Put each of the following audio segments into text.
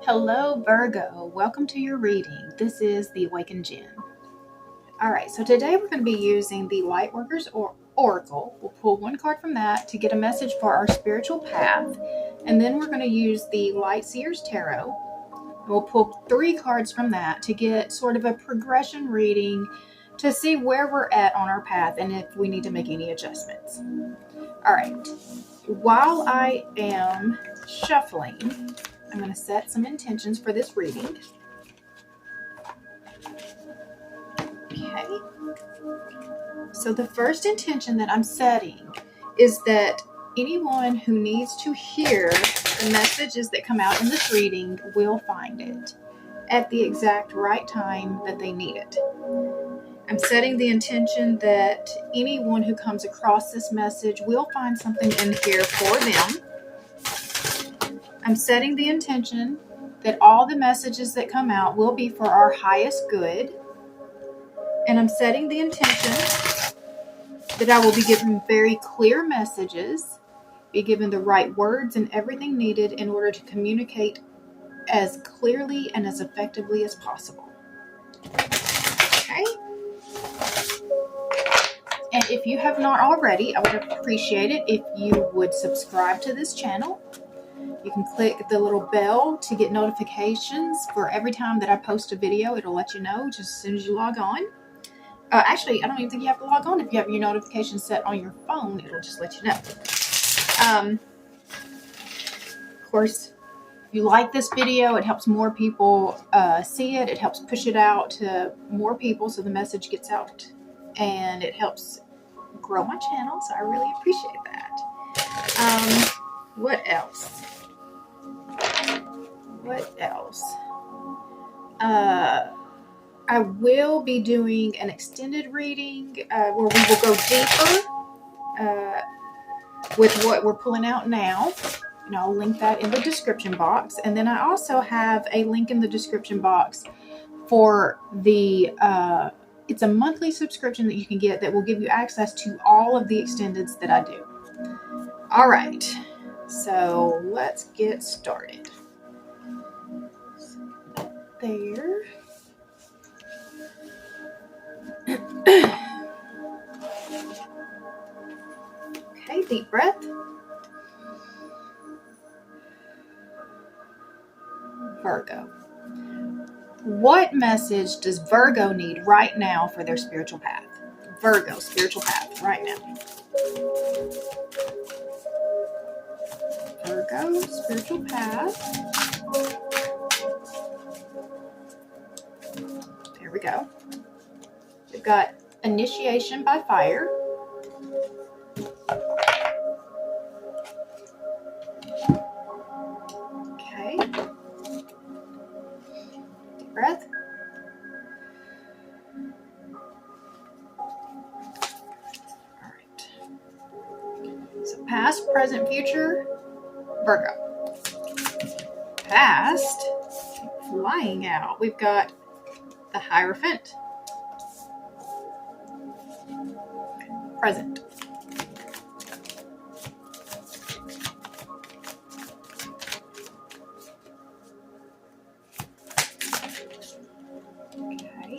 Hello, Virgo. Welcome to your reading. This is the Awakened Jenn. All right, so today we're going to be using the Lightworkers Oracle. We'll pull one card from that to get a message for our spiritual path, and then we're going to use the Light Seers Tarot. We'll pull 3 cards from that to get sort of a progression reading to see where we're at on our path and if we need to make any adjustments. All right, while I am shuffling, I'm going to set some intentions for this reading. Okay. So the first intention that I'm setting is that anyone who needs to hear the messages that come out in this reading will find it at the exact right time that they need it. I'm setting the intention that anyone who comes across this message will find something in here for them. I'm setting the intention that all the messages that come out will be for our highest good. And I'm setting the intention that I will be given very clear messages, be given the right words and everything needed in order to communicate as clearly and as effectively as possible. Okay? And if you have not already, I would appreciate it if you would subscribe to this channel. You can click the little bell to get notifications for every time that I post a video. It'll let you know just as soon as you log on. Actually, I don't even think you have to log on. If you have your notifications set on your phone, it'll just let you know. Of course, if you like this video, it helps more people see it. It helps push it out to more people so the message gets out. And it helps grow my channel, so I really appreciate that. What else? I will be doing an extended reading where we will go deeper with what we're pulling out now. And I'll link that in the description box. And then I also have a link in the description box for the, it's a monthly subscription that you can get that will give you access to all of the extendeds that I do. All right, so let's get started. There. Okay, deep breath. Virgo. What message does Virgo need right now for their spiritual path? Virgo, spiritual path, right now. Virgo, spiritual path. There we go. We've got initiation by fire. Okay. Deep breath. All right. So past, present, future, Virgo. Past, flying out. We've got the Hierophant. Present. Okay.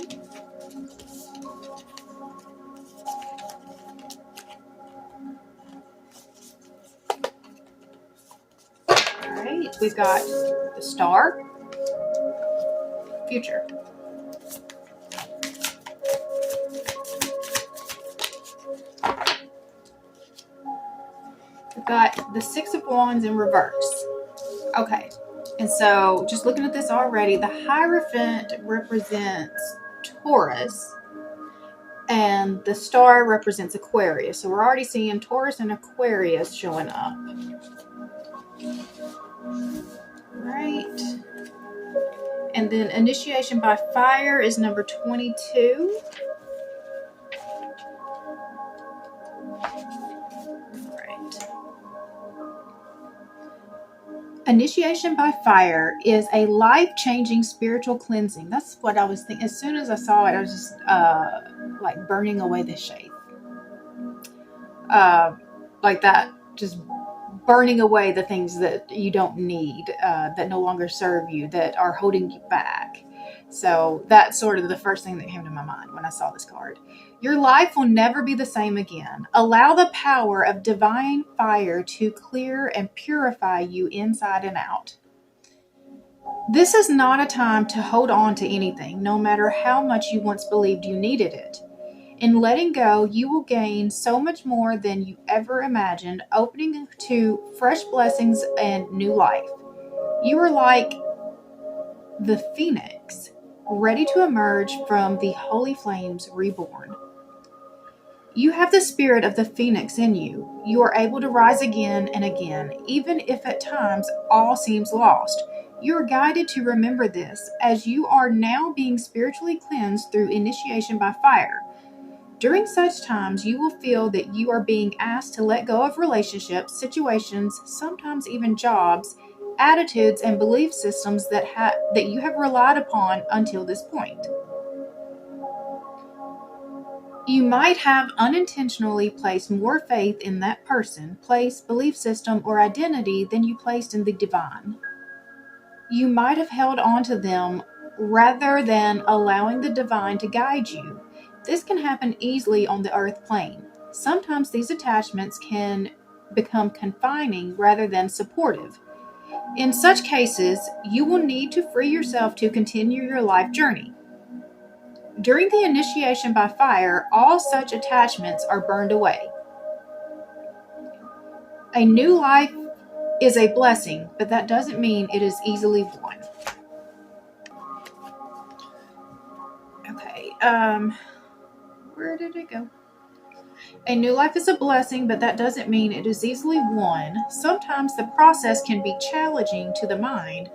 All right, we've got the Star. Future. We've got the Six of Wands in reverse. Okay, and so just looking at this already, the Hierophant represents Taurus and the Star represents Aquarius. So we're already seeing Taurus and Aquarius showing up. Right. And then initiation by fire is number 22. Initiation by fire is a life-changing spiritual cleansing. That's what I was thinking. As soon as I saw it, I was just like burning away the shade. Like that, just burning away the things that you don't need, that no longer serve you, that are holding you back. So that's sort of the first thing that came to my mind when I saw this card. Your life will never be the same again. Allow the power of divine fire to clear and purify you inside and out. This is not a time to hold on to anything, no matter how much you once believed you needed it. In letting go, you will gain so much more than you ever imagined, opening to fresh blessings and new life. You are like the phoenix, ready to emerge from the holy flames reborn. You have the spirit of the phoenix in you. You are able to rise again and again, even if at times all seems lost. You are guided to remember this, as you are now being spiritually cleansed through initiation by fire. During such times, you will feel that you are being asked to let go of relationships, situations, sometimes even jobs, attitudes, and belief systems that you have relied upon until this point. You might have unintentionally placed more faith in that person, place, belief system, or identity than you placed in the divine. You might have held on to them rather than allowing the divine to guide you. This can happen easily on the earth plane. Sometimes these attachments can become confining rather than supportive. In such cases, you will need to free yourself to continue your life journey. During the initiation by fire, all such attachments are burned away. A new life is a blessing, but that doesn't mean it is easily won. Okay, where did it go? A new life is a blessing, but that doesn't mean it is easily won. Sometimes the process can be challenging to the mind,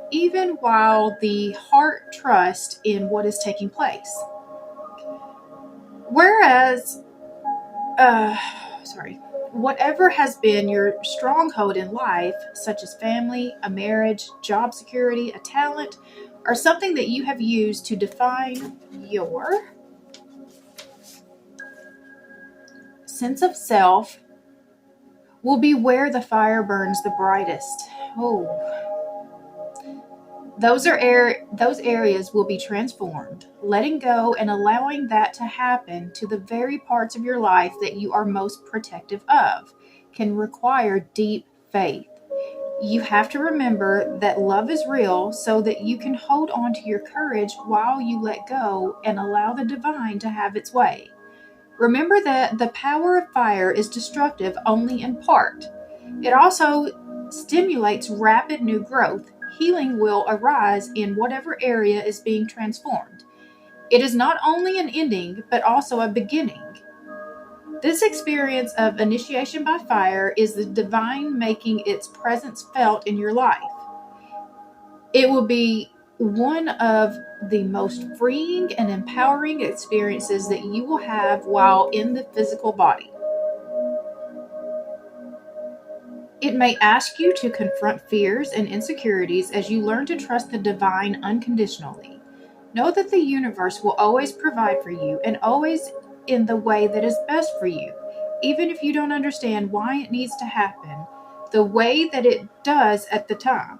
even while the heart trusts in what is taking place. Whereas, whatever has been your stronghold in life, such as family, a marriage, job security, a talent, or something that you have used to define your sense of self, will be where the fire burns the brightest. Those areas will be transformed. Letting go and allowing that to happen to the very parts of your life that you are most protective of can require deep faith. You have to remember that love is real so that you can hold on to your courage while you let go and allow the divine to have its way. Remember that the power of fire is destructive only in part. It also stimulates rapid new growth. Healing will arise in whatever area is being transformed. It is not only an ending, but also a beginning. This experience of initiation by fire is the divine making its presence felt in your life. It will be one of the most freeing and empowering experiences that you will have while in the physical body. It may ask you to confront fears and insecurities as you learn to trust the divine unconditionally. Know that the universe will always provide for you and always in the way that is best for you, even if you don't understand why it needs to happen the way that it does at the time.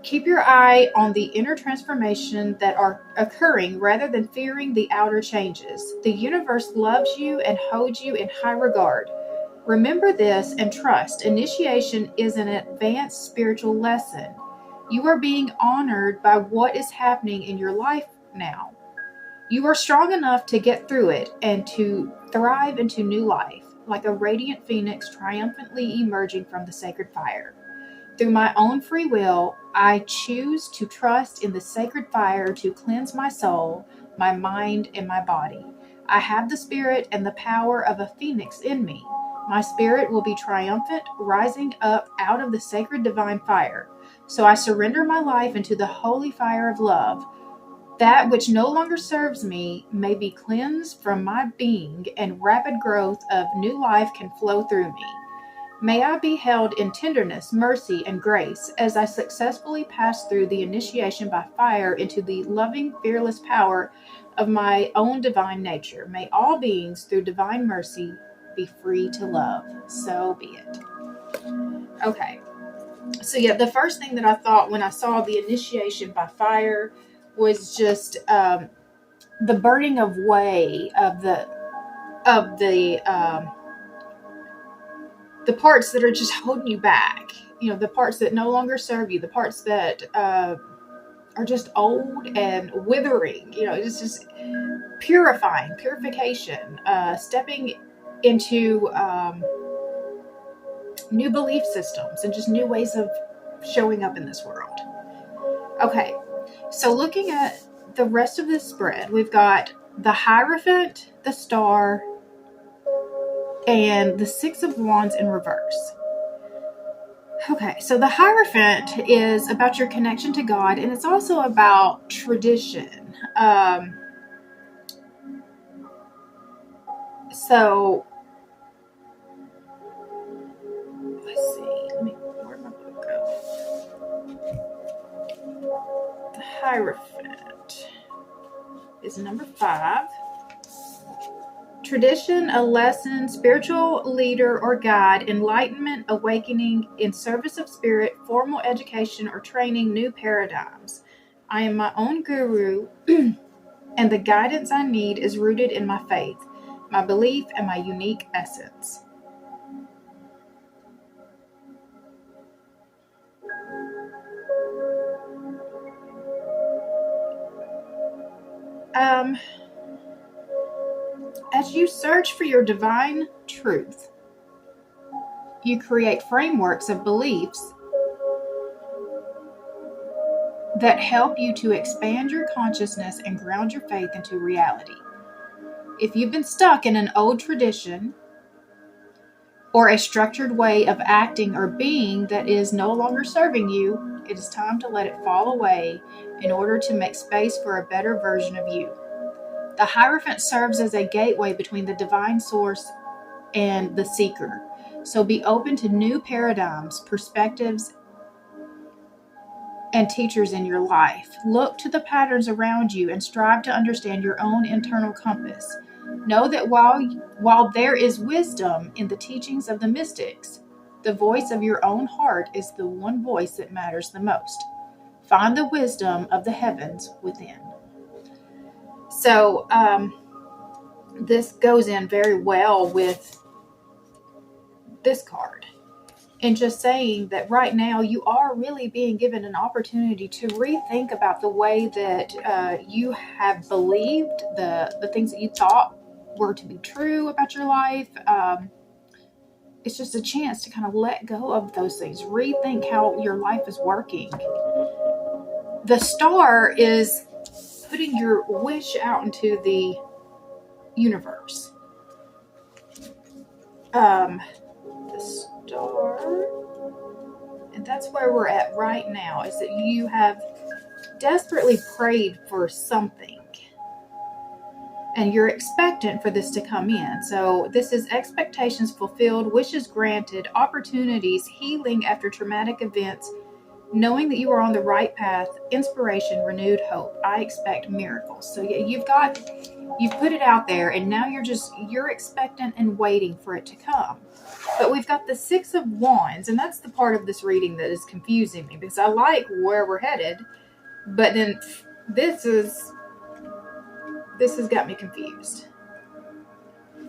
Keep your eye on the inner transformation that are occurring rather than fearing the outer changes. The universe loves you and holds you in high regard. Remember this and trust. Initiation is an advanced spiritual lesson. You are being honored by what is happening in your life now. You are strong enough to get through it and to thrive into new life, like a radiant phoenix triumphantly emerging from the sacred fire. Through my own free will, I choose to trust in the sacred fire to cleanse my soul, my mind, and my body. I have the spirit and the power of a phoenix in me. My spirit will be triumphant, rising up out of the sacred divine fire. So I surrender my life into the holy fire of love. That which no longer serves me may be cleansed from my being, and rapid growth of new life can flow through me. May I be held in tenderness, mercy, and grace as I successfully pass through the initiation by fire into the loving, fearless power of my own divine nature. May all beings, through divine mercy, be free to love. So be it. Okay. So yeah, the first thing that I thought when I saw the initiation by fire was just the burning away of the parts that are just holding you back. You know, the parts that no longer serve you, the parts that are just old and withering. You know, it's just purification, stepping into new belief systems and just new ways of showing up in this world. Okay, so looking at the rest of this spread, we've got the Hierophant, the Star, and the Six of Wands in reverse. Okay, so the Hierophant is about your connection to God, and it's also about tradition. So, let's see. Where'd my book go? The Hierophant is number 5. Tradition, a lesson, spiritual leader or guide, enlightenment, awakening, in service of spirit, formal education or training, new paradigms. I am my own guru, and the guidance I need is rooted in my faith, my belief, and my unique essence. As you search for your divine truth, you create frameworks of beliefs that help you to expand your consciousness and ground your faith into reality. If you've been stuck in an old tradition or a structured way of acting or being that is no longer serving you, it is time to let it fall away in order to make space for a better version of you. The Hierophant serves as a gateway between the divine source and the seeker. So be open to new paradigms, perspectives, and teachers in your life. Look to the patterns around you and strive to understand your own internal compass. Know that while there is wisdom in the teachings of the mystics, the voice of your own heart is the one voice that matters the most. Find the wisdom of the heavens within. So, this goes in very well with this card. And just saying that right now you are really being given an opportunity to rethink about the way that you have believed, the things that you thought were to be true about your life. It's just a chance to kind of let go of those things, rethink how your life is working. The Star is putting your wish out into the universe. The Star, and that's where we're at right now, is that you have desperately prayed for something and you're expectant for this to come in. So this is expectations fulfilled, wishes granted, opportunities, healing after traumatic events, knowing that you are on the right path, inspiration, renewed hope. I expect miracles. So yeah, you've put it out there, and now you're expectant and waiting for it to come. But we've got the Six of Wands, and that's the part of this reading that is confusing me, because I like where we're headed, but then this has got me confused.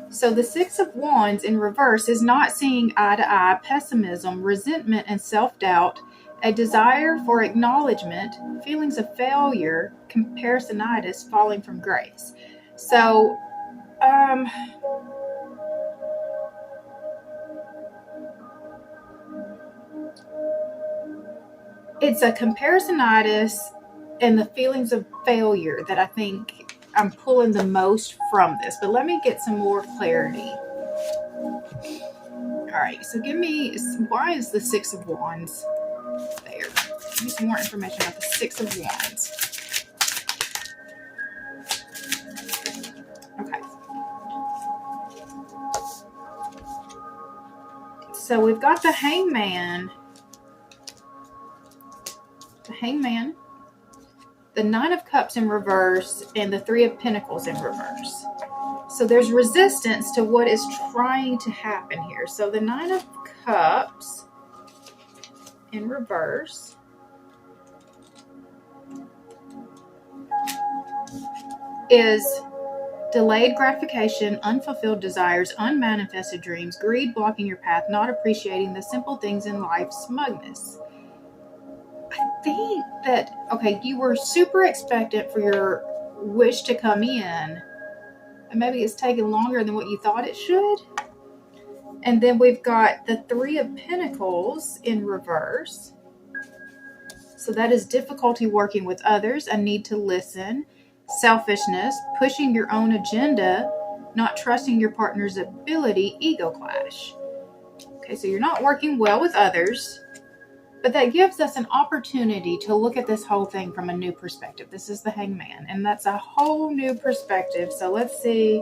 So the Six of Wands in reverse is not seeing eye to eye, pessimism, resentment, and self-doubt, a desire for acknowledgement, feelings of failure, comparisonitis, falling from grace. So, it's a comparisonitis and the feelings of failure that I think I'm pulling the most from this. But let me get some more clarity. All right, so why is the Six of Wands there? Give me some more information about the Six of Wands. Okay. So we've got the Hangman. The Nine of Cups in reverse, and the Three of Pentacles in reverse. So there's resistance to what is trying to happen here. So the Nine of Cups in reverse is delayed gratification, unfulfilled desires, unmanifested dreams, greed blocking your path, not appreciating the simple things in life, smugness. I think that, okay, you were super expectant for your wish to come in, and maybe it's taken longer than what you thought it should. And then we've got the Three of Pentacles in reverse. So that is difficulty working with others, a need to listen, selfishness, pushing your own agenda, not trusting your partner's ability, ego clash. Okay, so you're not working well with others, but that gives us an opportunity to look at this whole thing from a new perspective. This is the Hangman, and that's a whole new perspective. So let's see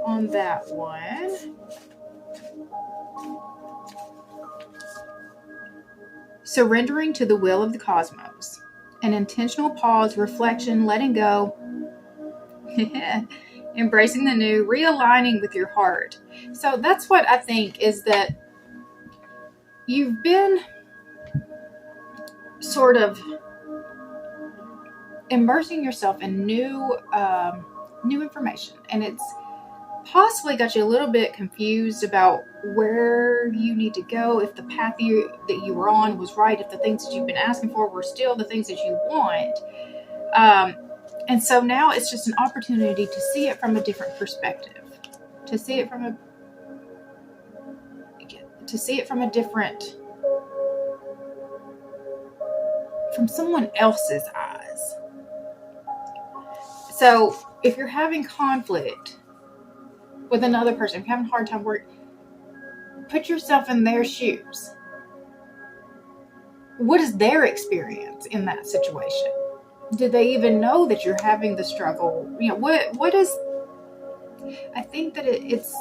on that one. Surrendering to the will of the cosmos. An intentional pause, reflection, letting go, embracing the new, realigning with your heart. So that's what I think, is that you've been sort of immersing yourself in new information, and it's possibly got you a little bit confused about where you need to go, if the path that you were on was right, if the things that you've been asking for were still the things that you want. And so now it's just an opportunity to see it from a different perspective, to see it from someone else's eyes. So if you're having conflict with another person, if you're having a hard time put yourself in their shoes. What is their experience in that situation? Do they even know that you're having the struggle? You know, what is, I think that it's,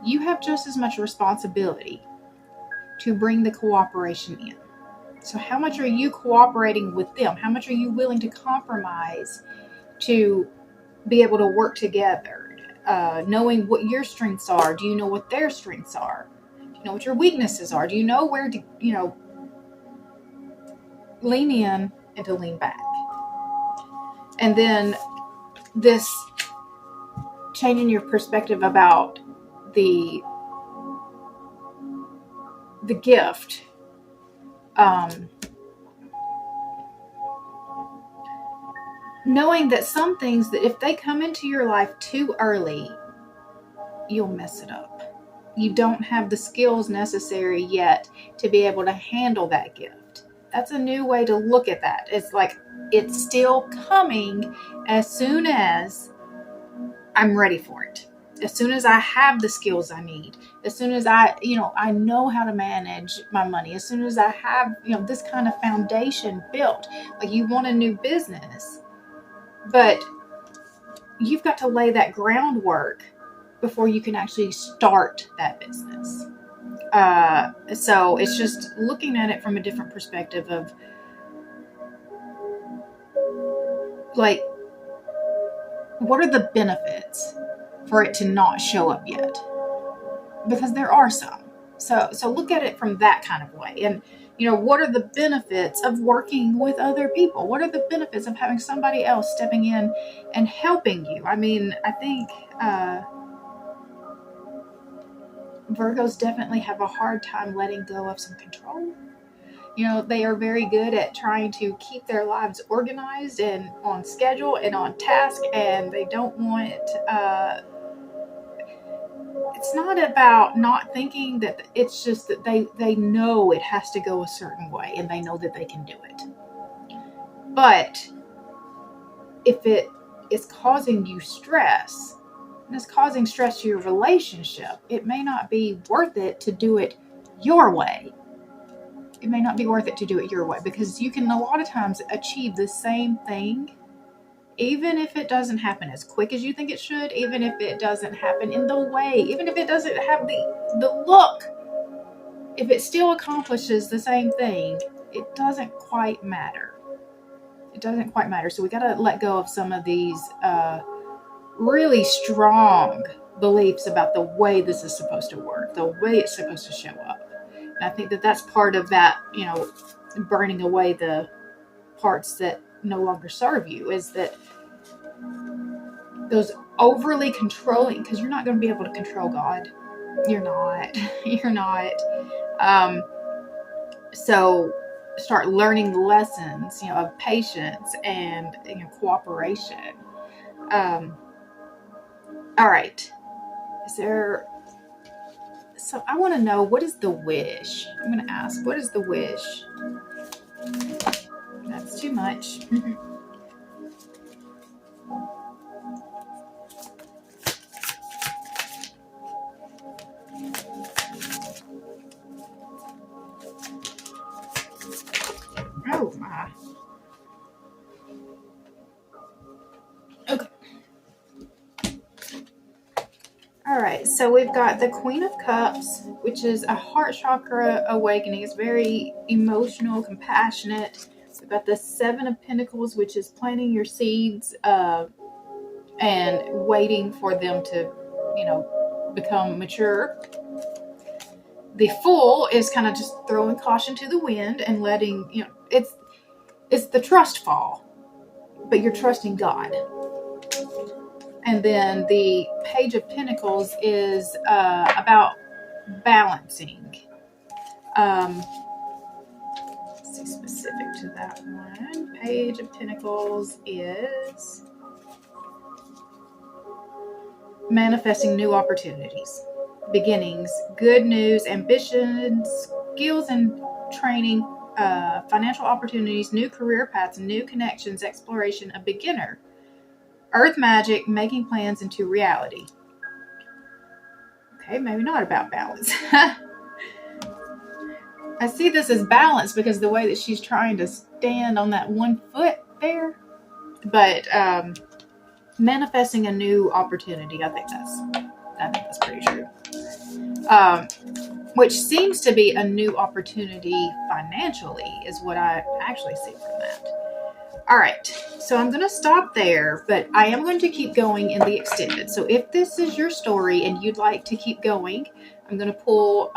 you have just as much responsibility to bring the cooperation in. So how much are you cooperating with them? How much are you willing to compromise to be able to work together? Knowing what your strengths are. Do you know what their strengths are? Do you know what your weaknesses are? Do you know where to, lean in and to lean back? And then this changing your perspective about the gift. Knowing that some things, that if they come into your life too early, you'll mess it up. You don't have the skills necessary yet to be able to handle that gift. That's a new way to look at that. It's like, it's still coming as soon as I'm ready for it. As soon as I have the skills I need. As soon as I know how to manage my money. As soon as I have, this kind of foundation built. Like, you want a new business, but you've got to lay that groundwork before you can actually start that business. So it's just looking at it from a different perspective of, like, what are the benefits for it to not show up yet? Because there are some. So look at it from that kind of way. And, what are the benefits of working with other people? What are the benefits of having somebody else stepping in and helping you? I mean, I think Virgos definitely have a hard time letting go of some control. They are very good at trying to keep their lives organized and on schedule and on task, and they don't want, it's not about not thinking, that it's just that they know it has to go a certain way, and they know that they can do it. But if it is causing you stress, and it's causing stress to your relationship, it may not be worth it to do it your way. It may not be worth it to do it your way, because you can a lot of times achieve the same thing, even if it doesn't happen as quick as you think it should, even if it doesn't happen in the way, even if it doesn't have the look, if it still accomplishes the same thing, it doesn't quite matter. It doesn't quite matter. So we got to let go of some of these really strong beliefs about the way this is supposed to work, the way it's supposed to show up. And I think that that's part of that, burning away the parts that no longer serve you, is that those overly controlling, because you're not going to be able to control God. You're not. So start learning the lessons, of patience and cooperation. All right. So I want to know, what is the wish? I'm going to ask, what is the wish? That's too much. Oh my. Okay. All right, so we've got the Queen of Cups, which is a heart chakra awakening. It's very emotional, compassionate. We've got the Seven of Pentacles, which is planting your seeds and waiting for them to, become mature. The Fool is kind of just throwing caution to the wind and letting, it's the trust fall, but you're trusting God. And then the Page of Pentacles is about balancing. Let's see, specific to that one. Page of Pentacles is manifesting new opportunities, beginnings, good news, ambitions, skills and training, financial opportunities, new career paths, new connections, exploration, a beginner. Earth magic, making plans into reality. Okay, maybe not about balance. I see this as balance because the way that she's trying to stand on that one foot there. But manifesting a new opportunity, I think that's pretty true. Which seems to be a new opportunity financially is what I actually see from that. All right, so I'm going to stop there, but I am going to keep going in the extended. So if this is your story and you'd like to keep going, I'm going to pull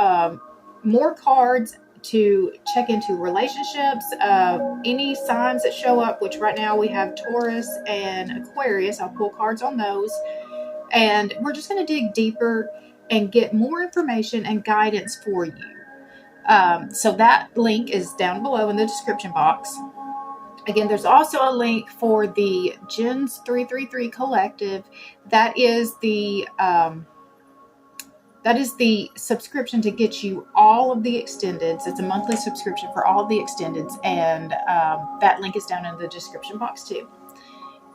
more cards to check into relationships, any signs that show up, which right now we have Taurus and Aquarius. I'll pull cards on those. And we're just going to dig deeper and get more information and guidance for you. So that link is down below in the description box. Again, there's also a link for the Jenn's 333 Collective. That is the subscription to get you all of the extendeds. It's a monthly subscription for all of the extendeds, and that link is down in the description box too.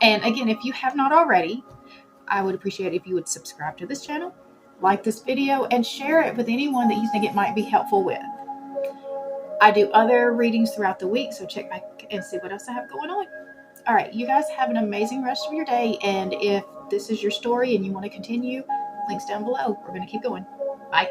And again, if you have not already, I would appreciate if you would subscribe to this channel, like this video, and share it with anyone that you think it might be helpful with. I do other readings throughout the week, so check back and see what else I have going on. All right, you guys have an amazing rest of your day, and if this is your story and you want to continue, links down below. We're going to keep going. Bye.